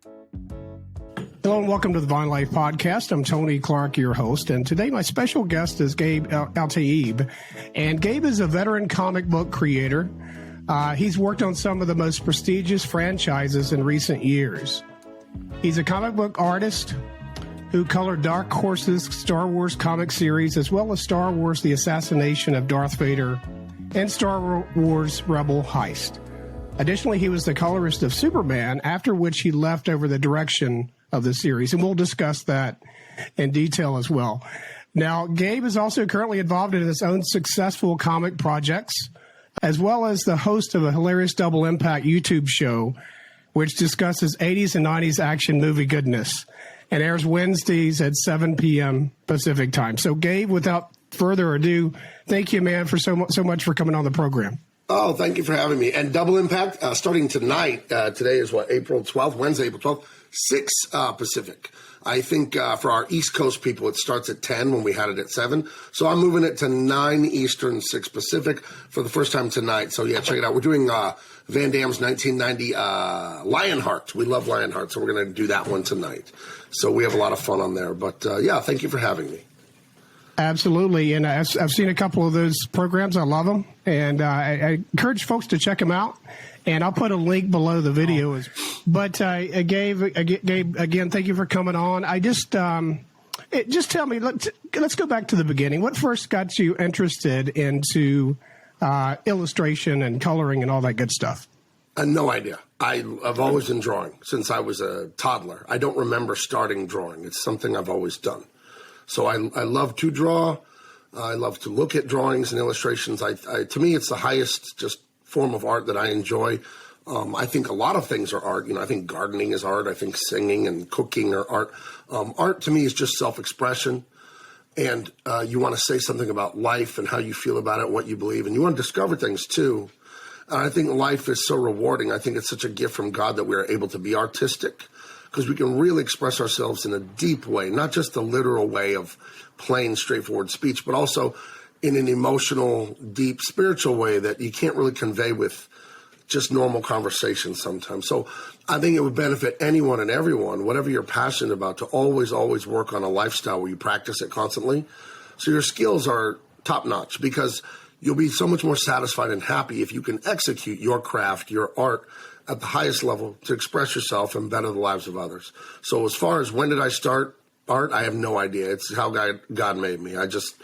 Hello and welcome to the Vine Life Podcast. I'm Tony Clark, your host, and today my special guest is Gabe Eltaeb. And Gabe is a veteran comic book creator. He's worked on some of the most prestigious franchises in recent years. He's a comic book artist who colored Dark Horse's Star Wars comic series, as well as Star Wars: The Assassination of Darth Vader and Star Wars Rebel Heist. Additionally, he was the colorist of Superman, after which he left over the direction of the series, and we'll discuss that in detail as well. Now, Gabe is also currently involved in his own successful comic projects, as well as the host of a hilarious Double Impact YouTube show, which discusses 80s and 90s action movie goodness, and airs Wednesdays at 7 p.m. Pacific time. So, Gabe, without further ado, thank you, man, for so much for coming on the program. Oh, thank you for having me. And Double Impact, starting tonight, today is April 12th, Wednesday, April 12th, 6 Pacific. I think for our East Coast people, it starts at 10 when we had it at 7. So I'm moving it to 9 Eastern, 6 Pacific for the first time tonight. So, yeah, check it out. We're doing Van Damme's 1990 Lionheart. We love Lionheart, so we're going to do that one tonight. So we have a lot of fun on there. But, yeah, thank you for having me. Absolutely, and I've seen a couple of those programs. I love them, and I encourage folks to check them out. And I'll put a link below the video. But Gabe, again, thank you for coming on. I just tell me, let's go back to the beginning. What first got you interested into illustration and coloring and all that good stuff? No idea. I've always been drawing since I was a toddler. I don't remember starting drawing. It's something I've always done. So I love to draw. I love to look at drawings and illustrations. To me, it's the highest just form of art that I enjoy. I think a lot of things are art. I think gardening is art. I think singing and cooking are art. Art to me is just self-expression. And you want to say something about life and how you feel about it, what you believe. And you want to discover things too. And I think life is so rewarding. I think it's such a gift from God that we are able to be artistic, because we can really express ourselves in a deep way, not just the literal way of plain, straightforward speech, but also in an emotional, deep, spiritual way that you can't really convey with just normal conversation sometimes. So I think it would benefit anyone and everyone, whatever you're passionate about, to always work on a lifestyle where you practice it constantly. So your skills are top-notch, because you'll be so much more satisfied and happy if you can execute your craft, your art, at the highest level to express yourself and better the lives of others. So as far as when did I start art, I have no idea. It's how God made me. I just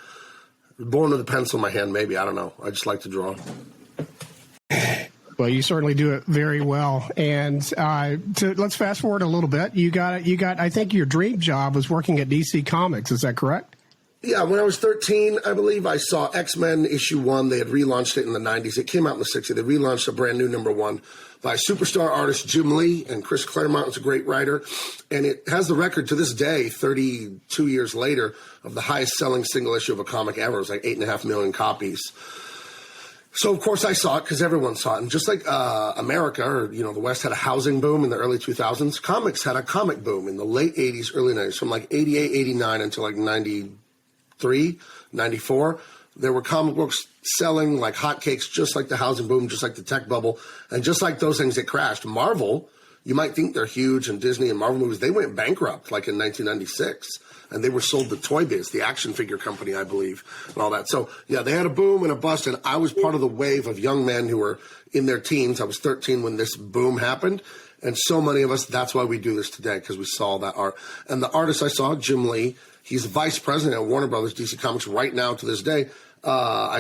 born with a pencil in my hand, maybe. I don't know. I just like to draw. Well, you certainly do it very well. And let's fast forward a little bit. You got. I think your dream job was working at DC Comics. Is that correct? Yeah, when I was 13, I believe, I saw X-Men issue 1. They had relaunched it in the 90s. It came out in the 60s. They relaunched a brand new #1 by superstar artist Jim Lee, and Chris Claremont is a great writer. And it has the record to this day, 32 years later, of the highest selling single issue of a comic ever. It was like 8.5 million copies. So, of course, I saw it because everyone saw it. And just like America, or, the West had a housing boom in the early 2000s, comics had a comic boom in the late 80s, early 90s, from like 88, 89 until like 93, 94. There were comic books selling like hotcakes, just like the housing boom, just like the tech bubble, and just like those things that crashed. Marvel, you might think they're huge, and Disney and Marvel movies, they went bankrupt like in 1996, and they were sold to Toy Biz, the action figure company, I believe, and all that. So, yeah, they had a boom and a bust, and I was part of the wave of young men who were in their teens. I was 13 when this boom happened, and so many of us, that's why we do this today, because we saw that art. And the artist I saw, Jim Lee, he's vice president at Warner Brothers DC Comics right now to this day.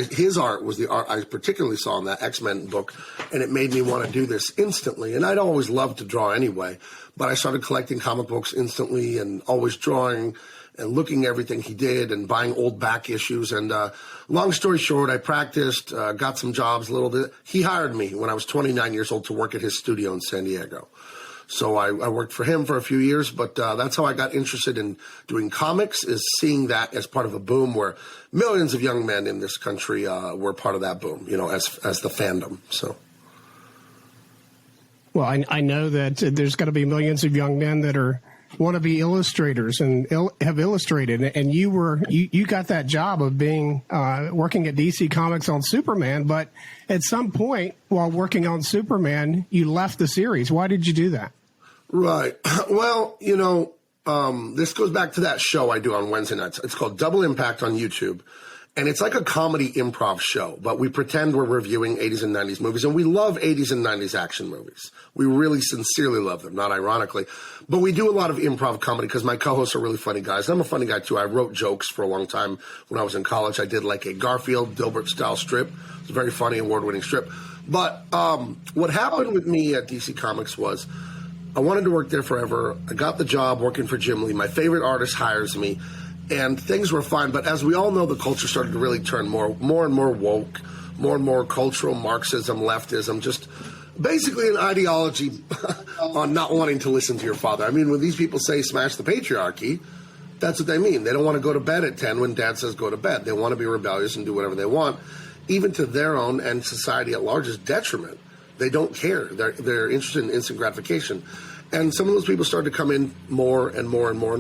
His art was the art I particularly saw in that X-Men book, and it made me want to do this instantly. And I'd always loved to draw anyway, but I started collecting comic books instantly and always drawing and looking at everything he did and buying old back issues. And long story short, I practiced, got some jobs a little bit. He hired me when I was 29 years old to work at his studio in San Diego. So I worked for him for a few years, but that's how I got interested in doing comics, is seeing that as part of a boom where millions of young men in this country were part of that boom, as the fandom. So. Well, I know that there's going to be millions of young men that want to be illustrators and have illustrated, and you got that job of being working at DC Comics on Superman, but at some point while working on Superman, you left the series. Why did you do that? Right. Well, this goes back to that show I do on Wednesday nights. It's called Double Impact on YouTube. And it's like a comedy improv show, but we pretend we're reviewing 80s and 90s movies. And we love 80s and 90s action movies. We really sincerely love them, not ironically. But we do a lot of improv comedy because my co-hosts are really funny guys. I'm a funny guy, too. I wrote jokes for a long time when I was in college. I did like a Garfield, Dilbert-style strip. It was a very funny, award-winning strip. But what happened with me at DC Comics was I wanted to work there forever. I got the job working for Jim Lee. My favorite artist hires me. And things were fine, but as we all know, the culture started to really turn more and more woke, more and more cultural Marxism, leftism, just basically an ideology on not wanting to listen to your father. I mean, when these people say smash the patriarchy, that's what they mean. They don't want to go to bed at 10 when dad says go to bed. They want to be rebellious and do whatever they want, even to their own and society at large's detriment. They don't care. They're interested in instant gratification. And some of those people started to come in more and more and more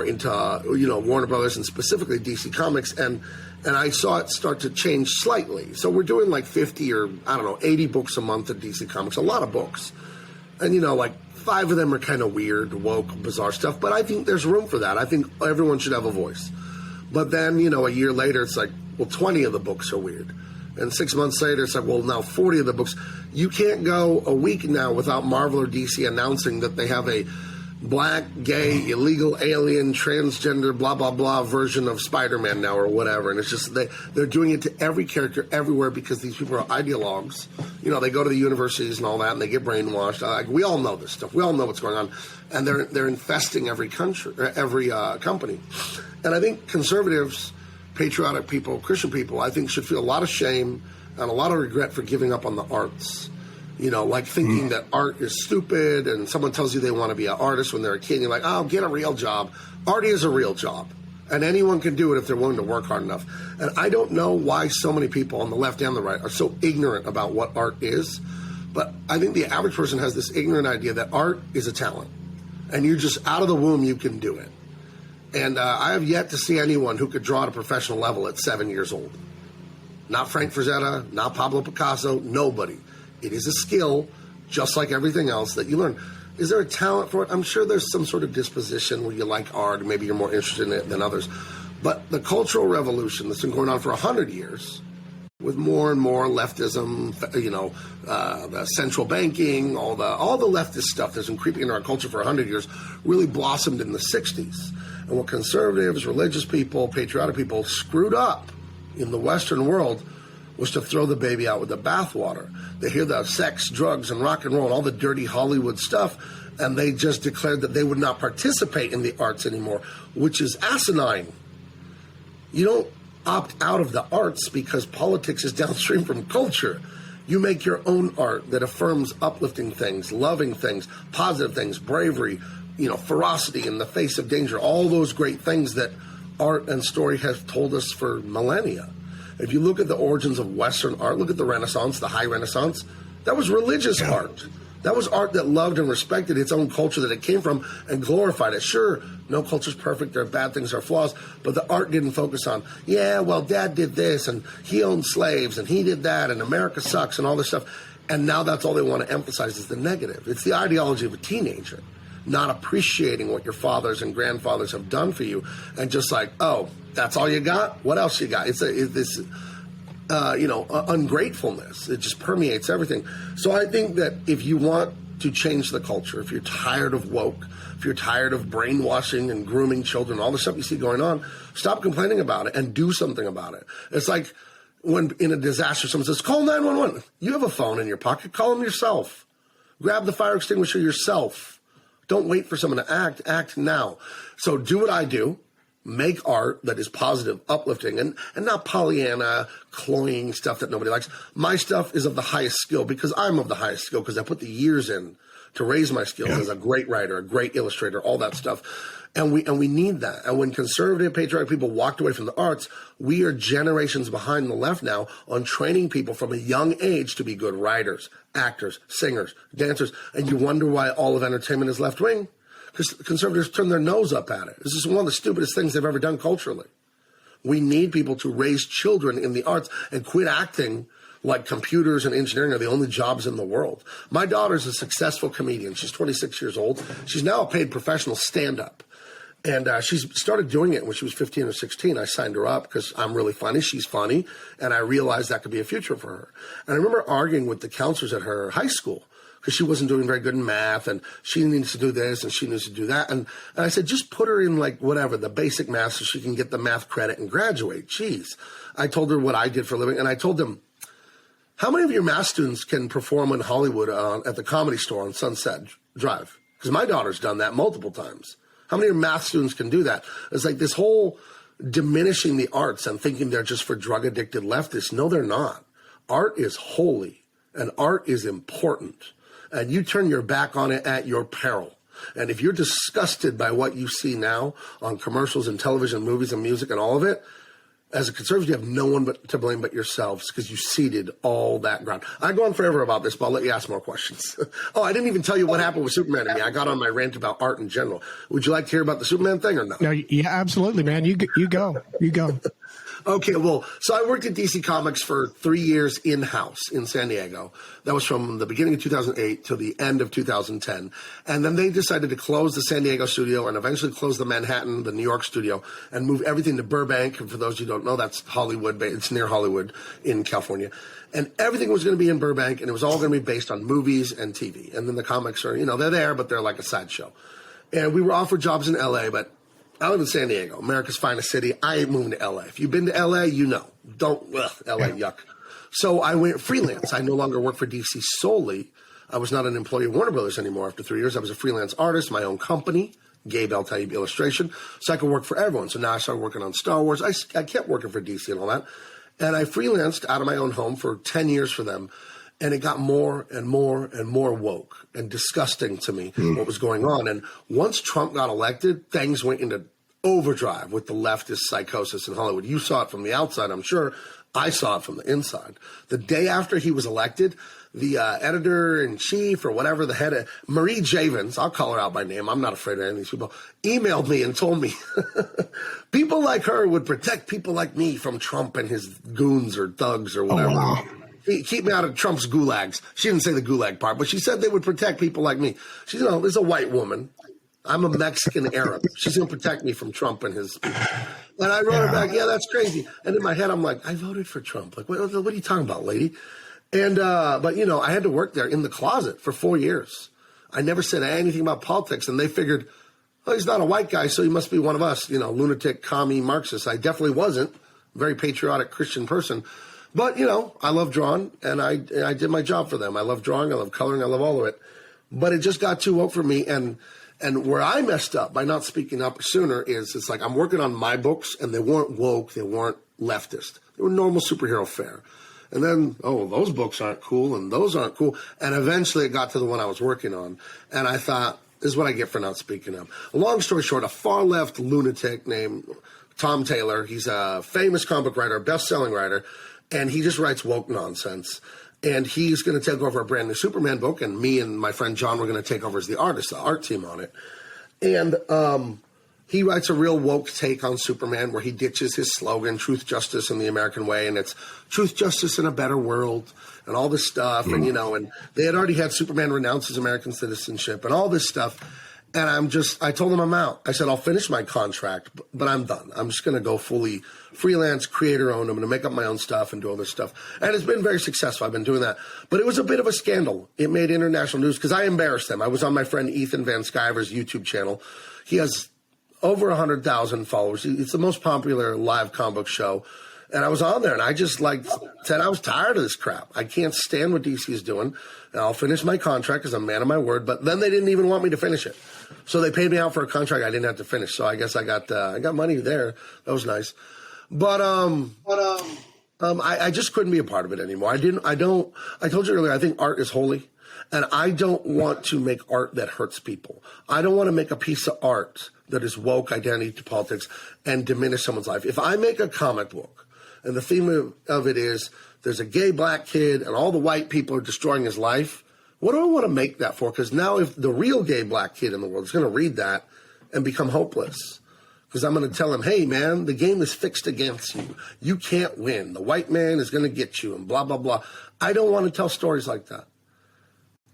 into Warner Brothers and specifically DC Comics, and I saw it start to change slightly. So we're doing like 50 or 80 books a month at DC Comics, a lot of books, and like 5 of them are kind of weird, woke, bizarre stuff. But I think there's room for that. I think everyone should have a voice. But then a year later, it's like, well, 20 of the books are weird, and 6 months later, it's like, well, now 40 of the books. You can't go a week now without Marvel or DC announcing that they have a black, gay, illegal, alien, transgender, blah, blah, blah version of Spider-Man now or whatever. And it's just they're doing it to every character everywhere because these people are ideologues. They go to the universities and all that, and they get brainwashed. We all know this stuff. We all know what's going on. And they're infesting every country, every company. And I think conservatives, patriotic people, Christian people, I think should feel a lot of shame and a lot of regret for giving up on the arts. Like thinking that art is stupid, and someone tells you they want to be an artist when they're a kid, and you're like, oh, get a real job. Art is a real job, and anyone can do it if they're willing to work hard enough. And I don't know why so many people on the left and the right are so ignorant about what art is, but I think the average person has this ignorant idea that art is a talent, and you just, out of the womb, you can do it. And I have yet to see anyone who could draw at a professional level at 7 years old. Not Frank Frazetta, not Pablo Picasso, nobody. It is a skill, just like everything else, that you learn. Is there a talent for it? I'm sure there's some sort of disposition where you like art, maybe you're more interested in it than others. But the cultural revolution that's been going on for 100 years, with more and more leftism, the central banking, all the leftist stuff that's been creeping into our culture for 100 years, really blossomed in the 60s. And what conservatives, religious people, patriotic people screwed up in the Western world was to throw the baby out with the bathwater. They hear the sex, drugs, and rock and roll and all the dirty Hollywood stuff, and they just declared that they would not participate in the arts anymore, which is asinine. You don't opt out of the arts because politics is downstream from culture. You make your own art that affirms uplifting things, loving things, positive things, bravery, ferocity in the face of danger, all those great things that art and story have told us for millennia. If you look at the origins of Western art, look at the Renaissance, the High Renaissance, that was religious art. That was art that loved and respected its own culture that it came from and glorified it. Sure, no culture's perfect, there are bad things, there are flaws, but the art didn't focus on, dad did this, and he owned slaves, and he did that, and America sucks, and all this stuff. And now that's all they want to emphasize is the negative. It's the ideology of a teenager, not appreciating what your fathers and grandfathers have done for you, and just like, oh, that's all you got? What else you got? It's this ungratefulness. It just permeates everything. So I think that if you want to change the culture, if you're tired of woke, if you're tired of brainwashing and grooming children, all the stuff you see going on, stop complaining about it and do something about it. It's like when in a disaster, someone says, call 911. You have a phone in your pocket. Call them yourself. Grab the fire extinguisher yourself. Don't wait for someone to act. Act now. So do what I do. Make art that is positive, uplifting, and not Pollyanna, cloying stuff that nobody likes. My stuff is of the highest skill because I'm of the highest skill because I put the years in to raise my skills as a great writer, a great illustrator, all that stuff. And we need that. And when conservative, patriotic people walked away from the arts, we are generations behind the left now on training people from a young age to be good writers, actors, singers, dancers. And you wonder why all of entertainment is left-wing? Because conservatives turn their nose up at it. This is one of the stupidest things they've ever done culturally. We need people to raise children in the arts and quit acting like computers and engineering are the only jobs in the world. My daughter's a successful comedian. She's 26 years old. She's now a paid professional stand-up. And she started doing it when she was 15 or 16. I signed her up because I'm really funny. She's funny. And I realized that could be a future for her. And I remember arguing with the counselors at her high school because she wasn't doing very good in math, and she needs to do this and she needs to do that. And I said, just put her in like whatever, the basic math so she can get the math credit and graduate. Jeez. I told her what I did for a living, and I told them, how many of your math students can perform in Hollywood at the Comedy Store on Sunset Drive? Because my daughter's done that multiple times. How many of your math students can do that? It's like this whole diminishing the arts and thinking they're just for drug-addicted leftists. No, they're not. Art is holy, and art is important. And you turn your back on it at your peril. And if you're disgusted by what you see now on commercials and television, movies and music and all of it, as a conservative, you have no one to blame but yourselves because you ceded all that ground. I go on forever about this, but I'll let you ask more questions. Oh, I didn't even tell you what happened with Superman to me. I got on my rant about art in general. Would you like to hear about the Superman thing or no? No, yeah, absolutely, man. You go. Okay, well, so I worked at DC Comics for 3 years in-house in San Diego. That was from the beginning of 2008 to the end of 2010. And then they decided to close the San Diego studio and eventually close the Manhattan, the New York studio, and move everything to Burbank. And for those who don't know, that's Hollywood. It's near Hollywood in California. And everything was going to be in Burbank, and it was all going to be based on movies and TV. And then the comics are, they're there, but they're like a sideshow. And we were offered jobs in L.A., but I live in San Diego, America's finest city. I ain't moving to L.A. If you've been to L.A., you know. L.A., yuck. So I went freelance. I no longer work for DC solely. I was not an employee of Warner Brothers anymore after 3 years. I was a freelance artist, my own company, Gabe Eltaeb Illustration, so I could work for everyone. So now I started working on Star Wars. I kept working for DC and all that. And I freelanced out of my own home for 10 years for them. And it got more and more and more woke and disgusting to me what was going on. And once Trump got elected, things went into overdrive with the leftist psychosis in Hollywood. You saw it from the outside, I'm sure. I saw it from the inside. The day after he was elected, the editor-in-chief or whatever, the head of Marie Javins, I'll call her out by name, I'm not afraid of any of these people, emailed me and told me people like her would protect people like me from Trump and his goons or thugs or whatever. Oh, wow. Keep me out of Trump's gulags. She didn't say the gulag part, but she said they would protect people like me. She's, there's a white woman. I'm a Mexican Arab. She's going to protect me from Trump and his people. And I wrote her back, yeah, that's crazy. And in my head, I'm like, I voted for Trump. Like, what are you talking about, lady? And, but I had to work there in the closet for 4 years. I never said anything about politics. And they figured, oh, he's not a white guy, so he must be one of us, lunatic, commie, Marxist. I definitely wasn't. Very patriotic Christian person. But, I love drawing, and I did my job for them. I love drawing, I love coloring, I love all of it. But it just got too woke for me. And where I messed up by not speaking up sooner is it's like I'm working on my books, and they weren't woke, they weren't leftist. They were normal superhero fare. And then, those books aren't cool, and those aren't cool. And eventually it got to the one I was working on. And I thought, this is what I get for not speaking up. Long story short, a far-left lunatic named Tom Taylor, he's a famous comic writer, best-selling writer, and he just writes woke nonsense. And he's going to take over a brand new Superman book. And me and my friend John were going to take over as the artist, the art team on it. And he writes a real woke take on Superman where he ditches his slogan, truth, justice, and the American way. And it's truth, justice, and a better world and all this stuff. And, and they had already had Superman renounce his American citizenship and all this stuff. And I told him I'm out. I said, I'll finish my contract, but I'm done. I'm just going to go fully freelance, creator-owned. I'm going to make up my own stuff and do all this stuff. And it's been very successful. I've been doing that. But it was a bit of a scandal. It made international news because I embarrassed them. I was on my friend Ethan Van Sciver's YouTube channel. He has over 100,000 followers. It's the most popular live comic book show. And I was on there, and I just said I was tired of this crap. I can't stand what DC is doing. And I'll finish my contract because I'm a man of my word. But then they didn't even want me to finish it. So they paid me out for a contract I didn't have to finish. So I guess I got money there. That was nice. But I just couldn't be a part of it anymore. I told you earlier, I think art is holy. And I don't want to make art that hurts people. I don't want to make a piece of art that is woke identity to politics and diminish someone's life. If I make a comic book and the theme of it is there's a gay black kid and all the white people are destroying his life, what do I want to make that for? Because now if the real gay black kid in the world is going to read that and become hopeless, Because I'm going to tell him, hey, man, the game is fixed against you. You can't win. The white man is going to get you and blah, blah, blah. I don't want to tell stories like that.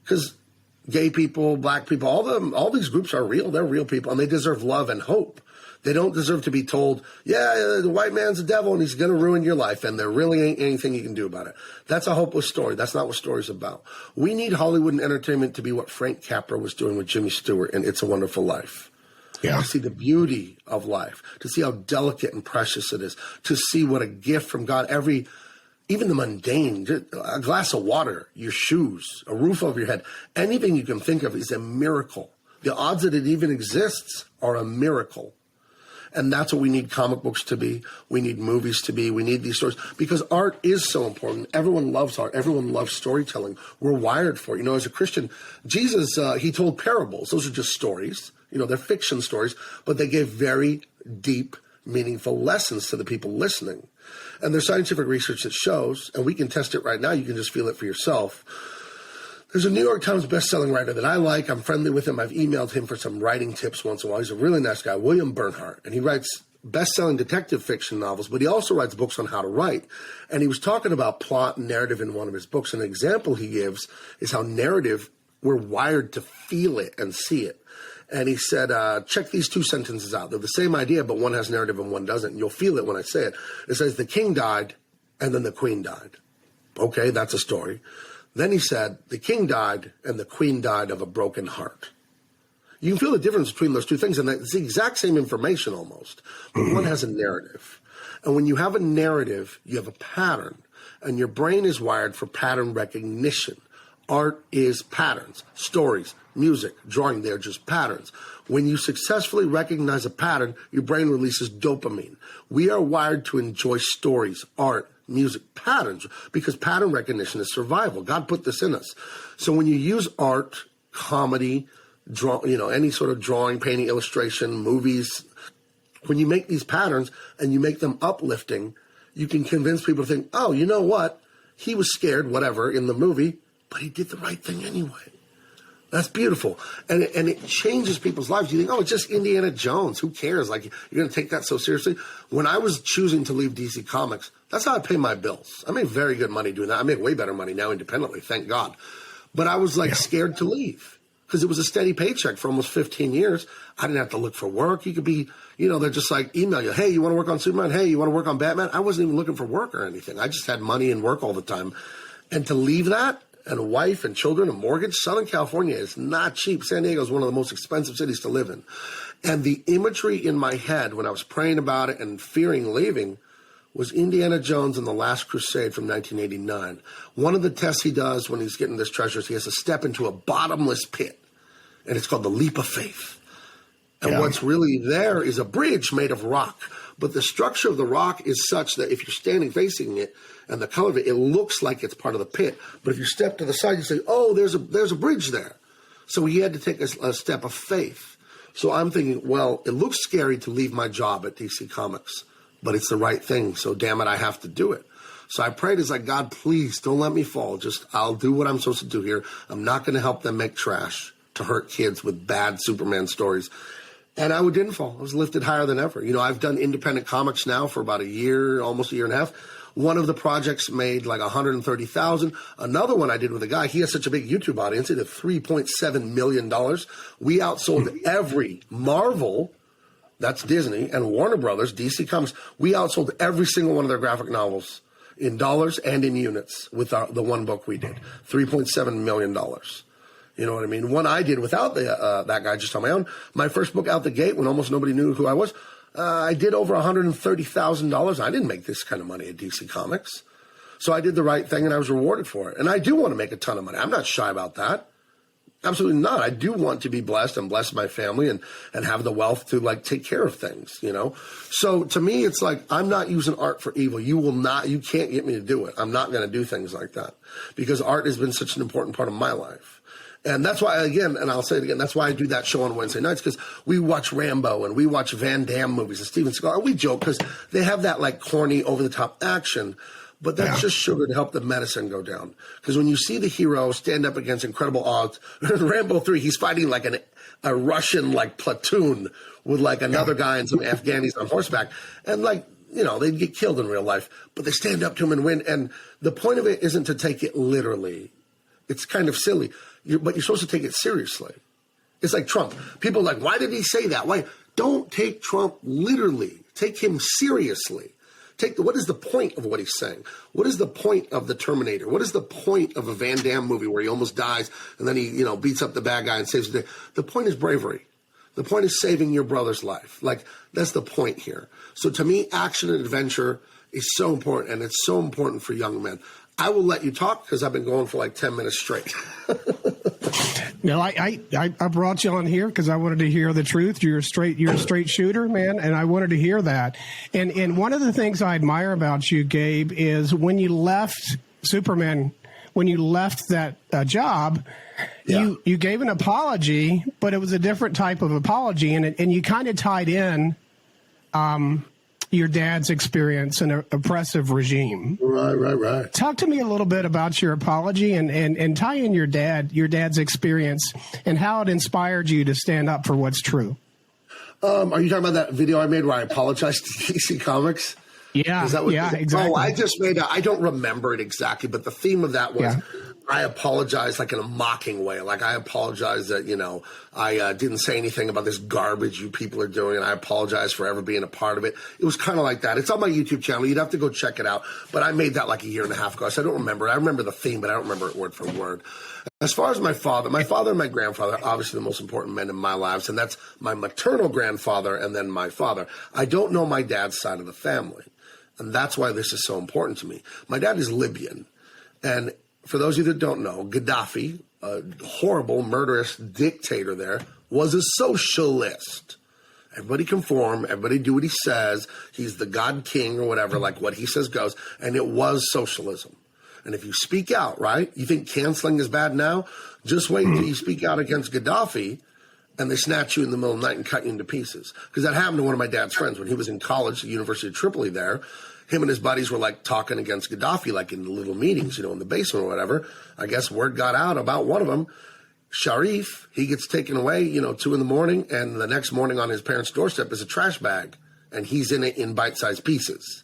Because gay people, black people, all these groups are real. They're real people, and they deserve love and hope. They don't deserve to be told, yeah, the white man's a devil and he's going to ruin your life, and there really ain't anything you can do about it. That's a hopeless story. That's not what story's about. We need Hollywood and entertainment to be what Frank Capra was doing with Jimmy Stewart in It's a Wonderful Life. Yeah. To see the beauty of life, to see how delicate and precious it is, to see what a gift from God, even the mundane, a glass of water, your shoes, a roof over your head, anything you can think of is a miracle. The odds that it even exists are a miracle. And that's what we need comic books to be. We need movies to be. We need these stories because art is so important. Everyone loves art. Everyone loves storytelling. We're wired for it. You know, as a Christian, Jesus, he told parables. Those are just stories. You know, they're fiction stories, but they gave very deep, meaningful lessons to the people listening. And there's scientific research that shows, and we can test it right now. You can just feel it for yourself. There's a New York Times bestselling writer that I like. I'm friendly with him. I've emailed him for some writing tips once in a while. He's a really nice guy, William Bernhardt, and he writes best-selling detective fiction novels, but he also writes books on how to write. And he was talking about plot and narrative in one of his books. An example he gives is how narrative, we're wired to feel it and see it. And he said, check these two sentences out. They're the same idea, but one has narrative and one doesn't. And you'll feel it when I say it. It says, the king died, and then the queen died. Okay, that's a story. Then he said, the king died, and the queen died of a broken heart. You can feel the difference between those two things, and it's the exact same information almost. But one has a narrative. And when you have a narrative, you have a pattern, and your brain is wired for pattern recognition. Art is patterns, stories, music, drawing, they're just patterns. When you successfully recognize a pattern, your brain releases dopamine. We are wired to enjoy stories, art, music, patterns, because pattern recognition is survival. God put this in us. So when you use art, comedy, any sort of drawing, painting, illustration, movies, when you make these patterns and you make them uplifting, you can convince people to think, oh, you know what? He was scared, whatever, in the movie, but he did the right thing anyway. That's beautiful. And it changes people's lives. You think, oh, it's just Indiana Jones. Who cares? Like, you're going to take that so seriously? When I was choosing to leave DC Comics, that's how I pay my bills. I make very good money doing that. I make way better money now independently, thank God. But I was scared to leave because it was a steady paycheck for almost 15 years. I didn't have to look for work. You could be, they're just email you. Hey, you want to work on Superman? Hey, you want to work on Batman? I wasn't even looking for work or anything. I just had money and work all the time. And to leave that, and a wife and children, a mortgage. Southern California is not cheap. San Diego is one of the most expensive cities to live in. And the imagery in my head when I was praying about it and fearing leaving was Indiana Jones and the Last Crusade from 1989. One of the tests he does when he's getting this treasure is he has to step into a bottomless pit. And it's called the leap of faith. And what's really there is a bridge made of rock. But the structure of the rock is such that if you're standing facing it, and the color of it, it looks like it's part of the pit. But if you step to the side, you say, oh, there's a bridge there. So he had to take a step of faith. So I'm thinking, well, it looks scary to leave my job at DC Comics, but it's the right thing. So damn it, I have to do it. So I prayed, it's like, God, please don't let me fall. I'll do what I'm supposed to do here. I'm not going to help them make trash to hurt kids with bad Superman stories. And I didn't fall. I was lifted higher than ever. I've done independent comics now for about a year, almost a year and a half. One of the projects made like $130,000. Another one I did with a guy, he has such a big YouTube audience, he did $3.7 million. We outsold every Marvel, that's Disney, and Warner Brothers, DC Comics, we outsold every single one of their graphic novels in dollars and in units with the one book we did, $3.7 million. You know what I mean? One I did without that guy, just on my own. My first book out the gate when almost nobody knew who I was, I did over $130,000. I didn't make this kind of money at DC Comics. So I did the right thing and I was rewarded for it. And I do want to make a ton of money. I'm not shy about that. Absolutely not. I do want to be blessed and bless my family and have the wealth to take care of things, So to me, it's like, I'm not using art for evil. You can't get me to do it. I'm not going to do things like that because art has been such an important part of my life. And that's why, again, and I'll say it again, that's why I do that show on Wednesday nights, because we watch Rambo and we watch Van Damme movies and Steven Seagal, and we joke because they have that corny, over-the-top action. But that's just sugar to help the medicine go down. Because when you see the hero stand up against incredible odds, in Rambo 3, he's fighting like a Russian like platoon with like another guy and some Afghanis on horseback. And like, you know, they'd get killed in real life, but they stand up to him and win. And the point of it isn't to take it literally. It's kind of silly, but you're supposed to take it seriously. It's like Trump. People are like, why did he say that? Why? Don't take Trump literally. Take him seriously. What is the point of what he's saying? What is the point of the Terminator? What is the point of a Van Damme movie where he almost dies and then he, you know, beats up the bad guy and saves the day? The point is bravery. The point is saving your brother's life. Like, that's the point here. So to me, action and adventure is so important, and it's so important for young men. I will let you talk because I've been going for like 10 minutes straight. No, I brought you on here because I wanted to hear the truth. You're a straight shooter, man, and I wanted to hear that. And one of the things I admire about you, Gabe, is when you left Superman, when you left that job, you gave an apology, but it was a different type of apology, and you kind of tied in your dad's experience in an oppressive regime. Right. Talk to me a little bit about your apology and tie in your dad's experience and how it inspired you to stand up for what's true. Are you talking about that video I made where I apologized to DC Comics? Yeah, exactly. Oh, I just made I don't remember it exactly, but the theme of that was I apologized like in a mocking way. Like I apologize that, you know, I didn't say anything about this garbage you people are doing, and I apologize for ever being a part of it. It was kind of like that. It's on my YouTube channel. You'd have to go check it out. But I made that like a year and a half ago, so I don't remember. I remember the theme, but I don't remember it word for word. As far as my father and my grandfather are obviously the most important men in my lives, and that's my maternal grandfather and then my father. I don't know my dad's side of the family, and that's why this is so important to me. My dad is Libyan, and for those of you that don't know, Gaddafi, a horrible, murderous dictator there, was a socialist. Everybody conform, everybody do what he says. He's the God King or whatever, like what he says goes, and it was socialism. And if you speak out, right, you think canceling is bad now? Just wait until you speak out against Gaddafi and they snatch you in the middle of the night and cut you into pieces. Because that happened to one of my dad's friends when he was in college at the University of Tripoli there. Him and his buddies were like talking against Gaddafi, like in little meetings, you know, in the basement or whatever. I guess word got out about one of them, Sharif. He gets taken away, you know, 2 a.m, and the next morning on his parents' doorstep is a trash bag, and he's in it in bite-sized pieces.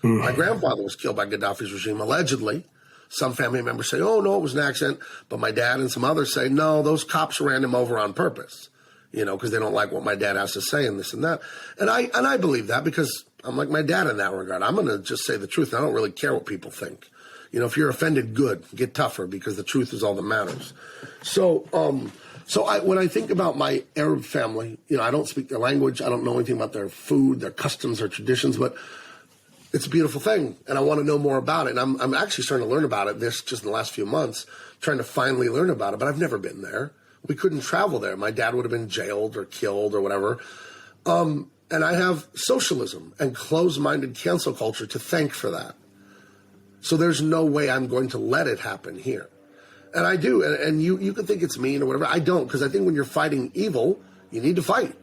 My grandfather was killed by Gaddafi's regime, allegedly. Some family members say, oh, no, it was an accident. But my dad and some others say, no, those cops ran him over on purpose, you know, because they don't like what my dad has to say and this and that. And I believe that because I'm like my dad in that regard. I'm going to just say the truth. I don't really care what people think. You know, if you're offended, good. Get tougher because the truth is all that matters. So when I think about my Arab family, you know, I don't speak their language. I don't know anything about their food, their customs, their traditions, but it's a beautiful thing, and I want to know more about it. And I'm actually starting to learn about it just in the last few months, trying to finally learn about it, but I've never been there. We couldn't travel there. My dad would have been jailed or killed or whatever. And I have socialism and closed-minded cancel culture to thank for that. So there's no way I'm going to let it happen here. And I do, and you can think it's mean or whatever. I don't, because I think when you're fighting evil, you need to fight.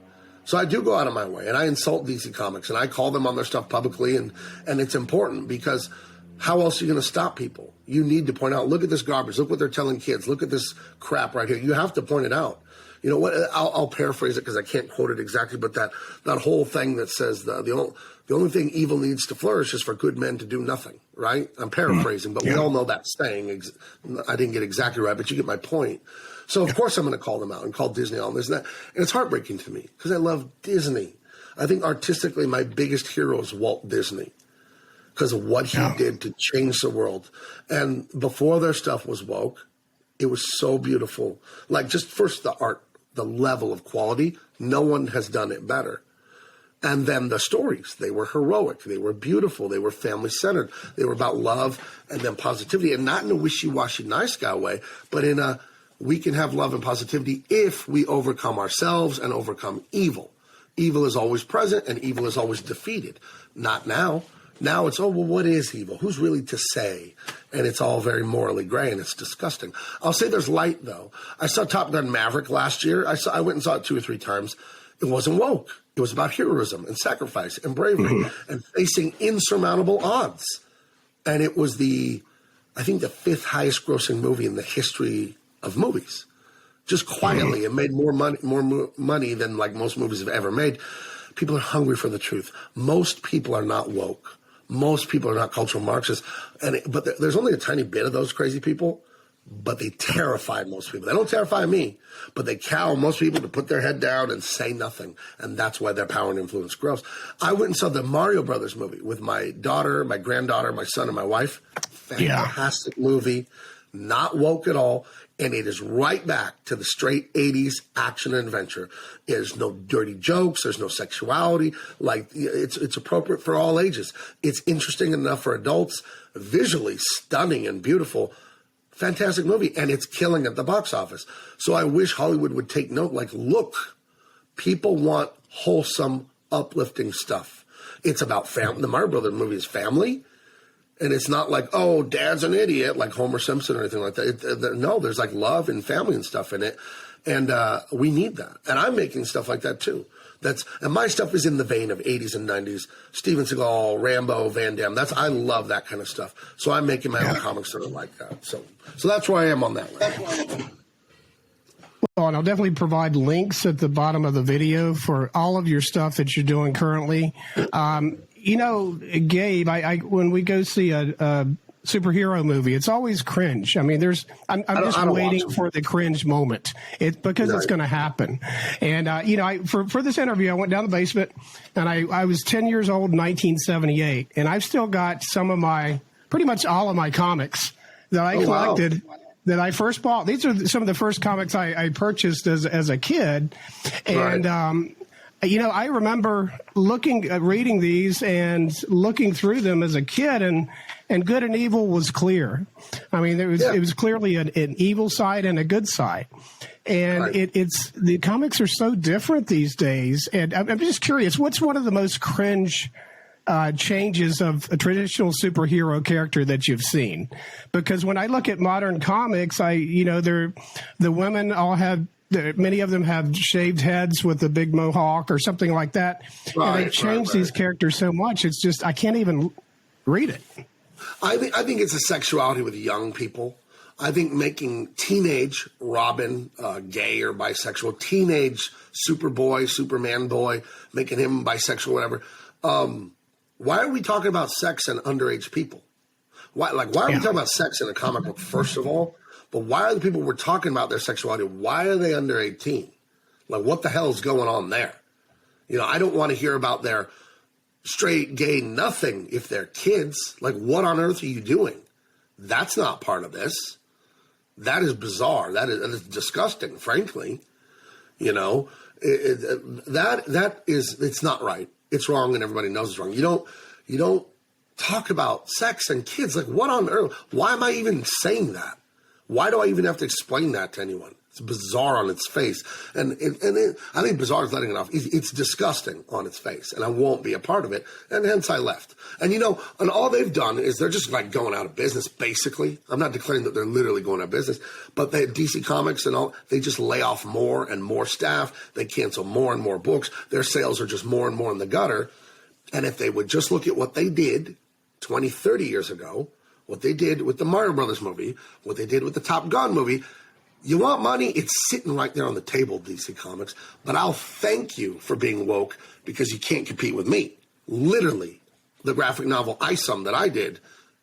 So I do go out of my way, and I insult DC Comics, and I call them on their stuff publicly, and it's important because how else are you going to stop people? You need to point out, look at this garbage, look what they're telling kids, look at this crap right here. You have to point it out. You know what? I'll paraphrase it because I can't quote it exactly, but that whole thing that says the only thing evil needs to flourish is for good men to do nothing, right? I'm paraphrasing, but we all know that saying. I didn't get exactly right, but you get my point. So, of course, I'm going to call them out and call Disney all this and that. And it's heartbreaking to me because I love Disney. I think artistically my biggest hero is Walt Disney because of what he did to change the world. And before their stuff was woke, it was so beautiful. Like just first the art, the level of quality, no one has done it better. And then the stories, they were heroic, they were beautiful, they were family-centered, they were about love and then positivity, and not in a wishy-washy nice guy way, but in a we can have love and positivity if we overcome ourselves and overcome evil. Evil is always present and evil is always defeated. Not now. Now it's, oh, well, what is evil? Who's really to say? And it's all very morally gray and it's disgusting. I'll say there's light, though. I saw Top Gun Maverick last year. I went and saw it 2 or 3 times. It wasn't woke. It was about heroism and sacrifice and bravery and facing insurmountable odds. And it was I think the 5th highest grossing movie in the history of movies. Just quietly, it made more money than like most movies have ever made. People are hungry for the truth. Most people are not woke. Most people are not cultural Marxists. But there's only a tiny bit of those crazy people, but they terrify most people. They don't terrify me, but they cow most people to put their head down and say nothing. And that's why their power and influence grows. I went and saw the Mario Brothers movie with my daughter, my granddaughter, my son, and my wife. Fantastic movie, not woke at all. And it is right back to the straight 80s action and adventure. There's no dirty jokes. There's no sexuality. Like, it's appropriate for all ages. It's interesting enough for adults. Visually stunning and beautiful. Fantastic movie. And it's killing at the box office. So I wish Hollywood would take note. Like, look, people want wholesome, uplifting stuff. It's about family. The Mario Brothers movie is family. And it's not like, oh, dad's an idiot, like Homer Simpson or anything like that. No, there's like love and family and stuff in it. And we need that. And I'm making stuff like that too. And my stuff is in the vein of 80s and 90s. Steven Seagal, Rambo, Van Damme. I love that kind of stuff. So I'm making my own comics that are like that. So that's where I am on that one. Well, and I'll definitely provide links at the bottom of the video for all of your stuff that you're doing currently. You know, Gabe, when we go see a superhero movie, it's always cringe. I mean, I'm just waiting for the cringe moment. Because it's going to happen. And you know, for this interview, I went down the basement, and I was 10 years old in 1978, and I've still got pretty much all of my comics that I collected. Wow. That I first bought. These are some of the first comics I purchased as a kid, and you know, I remember reading these and looking through them as a kid, and good and evil was clear. I mean, it was clearly an evil side and a good side, and it's the comics are so different these days. And I'm just curious, what's one of the most cringe changes of a traditional superhero character that you've seen? Because when I look at modern comics, the women all have, many of them have shaved heads with a big mohawk or something like that. And they've changed these characters so much. It's just, I can't even read it. I think it's a sexuality with young people. I think making teenage Robin gay or bisexual, teenage Superboy, Superman boy, making him bisexual, whatever. Why are we talking about sex and underage people? Why are we talking about sex in a comic book, first of all? But why are the people we're talking about their sexuality, why are they under 18? Like, what the hell is going on there? You know, I don't want to hear about their straight, gay, nothing if they're kids. Like, what on earth are you doing? That's not part of this. That is bizarre. That is disgusting, frankly. You know, it's not right. It's wrong, and everybody knows it's wrong. You don't talk about sex and kids. Like, what on earth? Why am I even saying that? Why do I even have to explain that to anyone? It's bizarre on its face. And I think bizarre is letting it off. It's disgusting on its face, and I won't be a part of it. And hence I left. And, you know, and all they've done is they're just like going out of business, basically. I'm not declaring that they're literally going out of business, but they DC Comics and all, they just lay off more and more staff. They cancel more and more books. Their sales are just more and more in the gutter. And if they would just look at what they did 20, 30 years ago, what they did with the Mario Brothers movie, what they did with the Top Gun movie, you want money? It's sitting right there on the table, DC Comics. But I'll thank you for being woke, because you can't compete with me. Literally, the graphic novel Isom that I did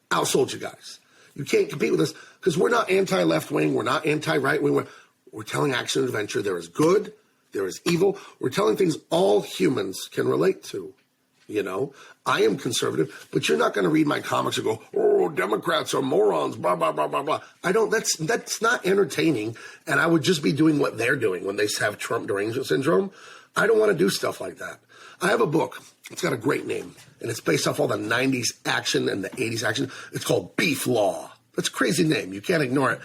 outsold you guys. You can't compete with us because we're not anti-left wing. We're not anti-right wing. We're telling action and adventure. There is good. There is evil. We're telling things all humans can relate to. You know, I am conservative, but you're not going to read my comics and go, oh, Democrats are morons, blah, blah, blah, blah, blah. That's not entertaining. And I would just be doing what they're doing when they have Trump derangement syndrome. I don't want to do stuff like that. I have a book. It's got a great name, and it's based off all the 90s action and the 80s action. It's called Beeflaw. That's a crazy name. You can't ignore it.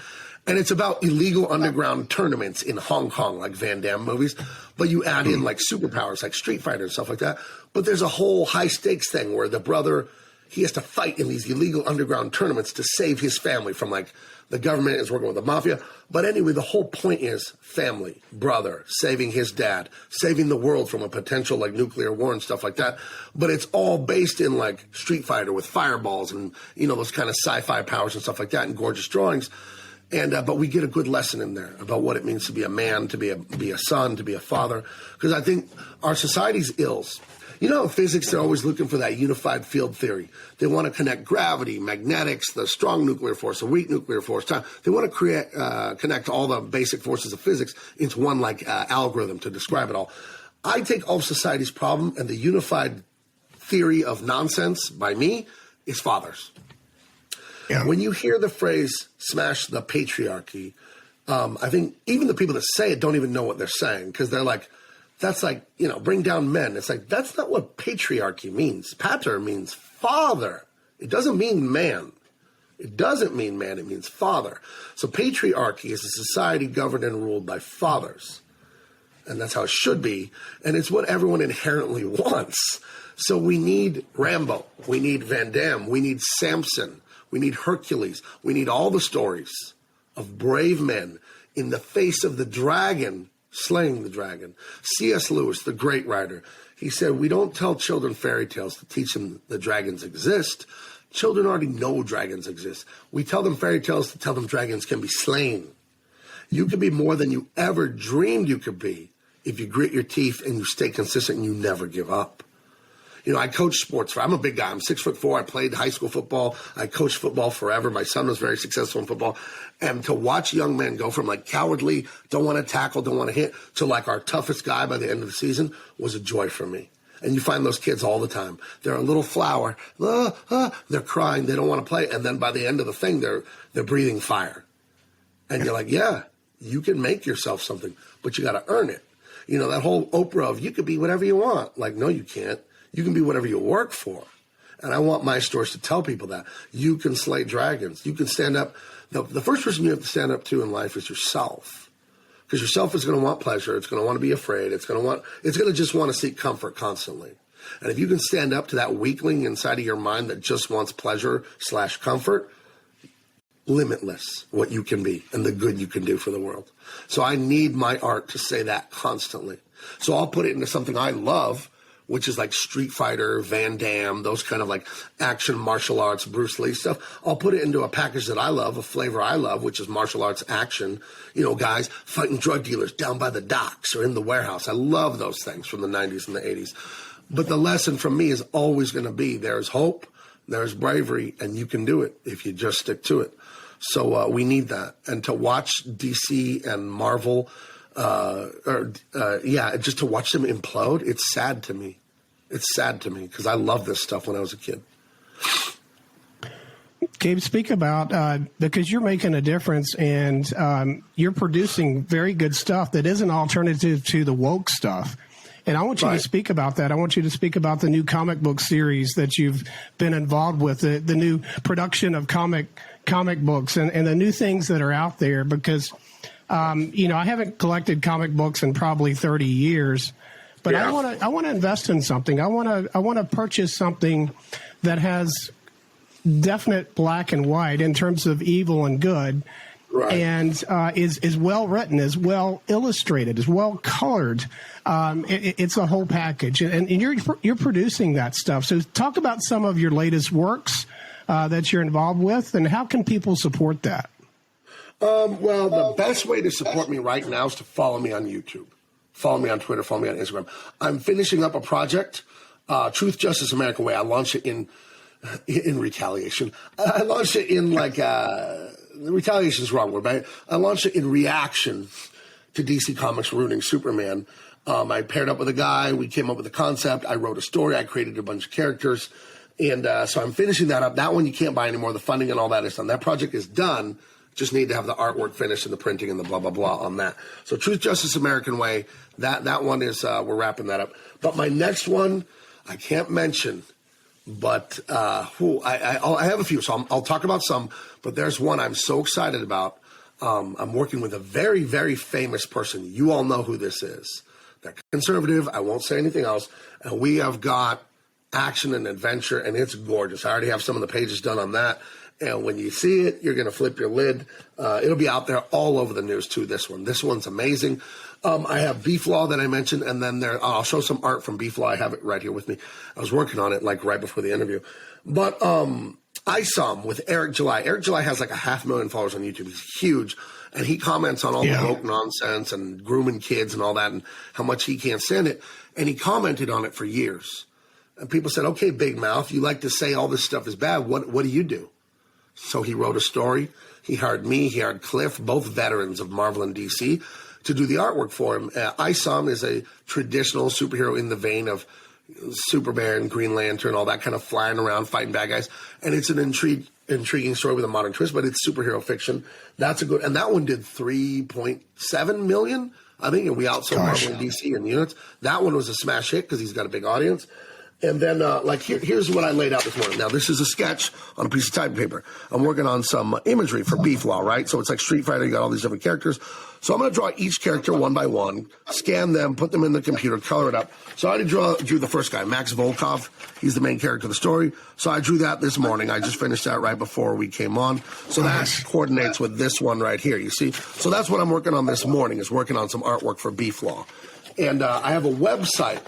And it's about illegal underground tournaments in Hong Kong, like Van Damme movies. But you add in like superpowers, like Street Fighter and stuff like that. But there's a whole high stakes thing where the brother, he has to fight in these illegal underground tournaments to save his family from like the government is working with the mafia. But anyway, the whole point is family, brother, saving his dad, saving the world from a potential like nuclear war and stuff like that. But it's all based in like Street Fighter with fireballs and, you know, those kind of sci-fi powers and stuff like that and gorgeous drawings. And but we get a good lesson in there about what it means to be a man, to be a son, to be a father. Because I think our society's ills. You know, in physics, they're always looking for that unified field theory. They want to connect gravity, magnetics, the strong nuclear force, the weak nuclear force, time. They want to connect all the basic forces of physics into one like algorithm to describe it all. I take all of society's problem and the unified theory of nonsense by me is fathers. Yeah. When you hear the phrase "smash the patriarchy," I think even the people that say it don't even know what they're saying because they're like, that's like, you know, bring down men. It's like, that's not what patriarchy means. Pater means father. It doesn't mean man. It doesn't mean man. It means father. So patriarchy is a society governed and ruled by fathers. And that's how it should be. And it's what everyone inherently wants. So we need Rambo. We need Van Damme. We need Samson. We need Hercules. We need all the stories of brave men in the face of the dragon, slaying the dragon. C.S. Lewis, the great writer, he said, we don't tell children fairy tales to teach them the dragons exist. Children already know dragons exist. We tell them fairy tales to tell them dragons can be slain. You can be more than you ever dreamed you could be if you grit your teeth and you stay consistent and you never give up. You know, I coach sports. I'm a big guy. I'm 6'4". I played high school football. I coached football forever. My son was very successful in football. And to watch young men go from like cowardly, don't want to tackle, don't want to hit, to like our toughest guy by the end of the season was a joy for me. And you find those kids all the time. They're a little flower. They're crying. They don't want to play. And then by the end of the thing, they're breathing fire. And you're like, yeah, you can make yourself something, but you got to earn it. You know, that whole Oprah of you could be whatever you want. Like, no, you can't. You can be whatever you work for. And I want my stories to tell people that. You can slay dragons. You can stand up. The first person you have to stand up to in life is yourself. Because yourself is going to want pleasure. It's going to want to be afraid. It's going to just want to seek comfort constantly. And if you can stand up to that weakling inside of your mind that just wants pleasure/comfort, limitless what you can be and the good you can do for the world. So I need my art to say that constantly. So I'll put it into something I love, which is like Street Fighter, Van Damme, those kind of like action martial arts, Bruce Lee stuff. I'll put it into a package that I love, a flavor I love, which is martial arts action. You know, guys fighting drug dealers down by the docks or in the warehouse. I love those things from the 90s and the 80s. But the lesson from me is always going to be there's hope, there's bravery, and you can do it if you just stick to it. So we need that. And to watch DC and Marvel, just to watch them implode, it's sad to me. It's sad to me because I loved this stuff when I was a kid. Gabe, speak about, because you're making a difference and you're producing very good stuff that is an alternative to the woke stuff. And I want you to speak about that. I want you to speak about the new comic book series that you've been involved with, the new production of comic books and the new things that are out there because, you know, I haven't collected comic books in probably 30 years. But yeah. I want to invest in something. I want to purchase something that has definite black and white in terms of evil and good, and is well written, is well illustrated, is well colored. It's a whole package, and you're producing that stuff. So talk about some of your latest works that you're involved with, and how can people support that? Well, the best way to support me right now is to follow me on YouTube. Follow me on Twitter, follow me on Instagram. I'm finishing up a project, Truth, Justice, American Way. I launched it in retaliation. I launched it in retaliation is the wrong word, but I launched it in reaction to DC Comics ruining Superman. I paired up with a guy. We came up with a concept. I wrote a story. I created a bunch of characters. And so I'm finishing that up. That one you can't buy anymore. The funding and all that is done. That project is done. Just need to have the artwork finished and the printing and the blah, blah, blah on that. So Truth, Justice, American Way, that one is, we're wrapping that up. But my next one, I can't mention, but I have a few, so I'll talk about some, but there's one I'm so excited about. I'm working with a very, very famous person. You all know who this is. They're conservative. I won't say anything else. And we have got action and adventure, and it's gorgeous. I already have some of the pages done on that. And when you see it, you're going to flip your lid. It'll be out there all over the news, too, this one. This one's amazing. I have Beeflaw that I mentioned, and then I'll show some art from Beeflaw. I have it right here with me. I was working on it, like, right before the interview. But I saw him with Eric July. Eric July has, like, 500,000 followers on YouTube. He's huge. And he comments on all the woke nonsense and grooming kids and all that and how much he can't stand it. And he commented on it for years. And people said, okay, Big Mouth, you like to say all this stuff is bad. What do you do? So he wrote a story. He hired me. He hired Cliff, both veterans of Marvel and DC, to do the artwork for him. Isom is a traditional superhero in the vein of Superman, Green Lantern, all that kind of flying around, fighting bad guys. And it's an intriguing story with a modern twist, but it's superhero fiction. That's a good, and that one did 3.7 million, I think, and we outsold Marvel and DC in units. That one was a smash hit because he's got a big audience. And then, here's what I laid out this morning. Now, this is a sketch on a piece of typing paper. I'm working on some imagery for Beeflaw, right? So it's like Street Fighter. You got all these different characters. So I'm going to draw each character one by one, scan them, put them in the computer, color it up. So I already drew the first guy, Max Volkov. He's the main character of the story. So I drew that this morning. I just finished that right before we came on. So that coordinates with this one right here, you see? So that's what I'm working on this morning, is working on some artwork for Beeflaw. And I have a website,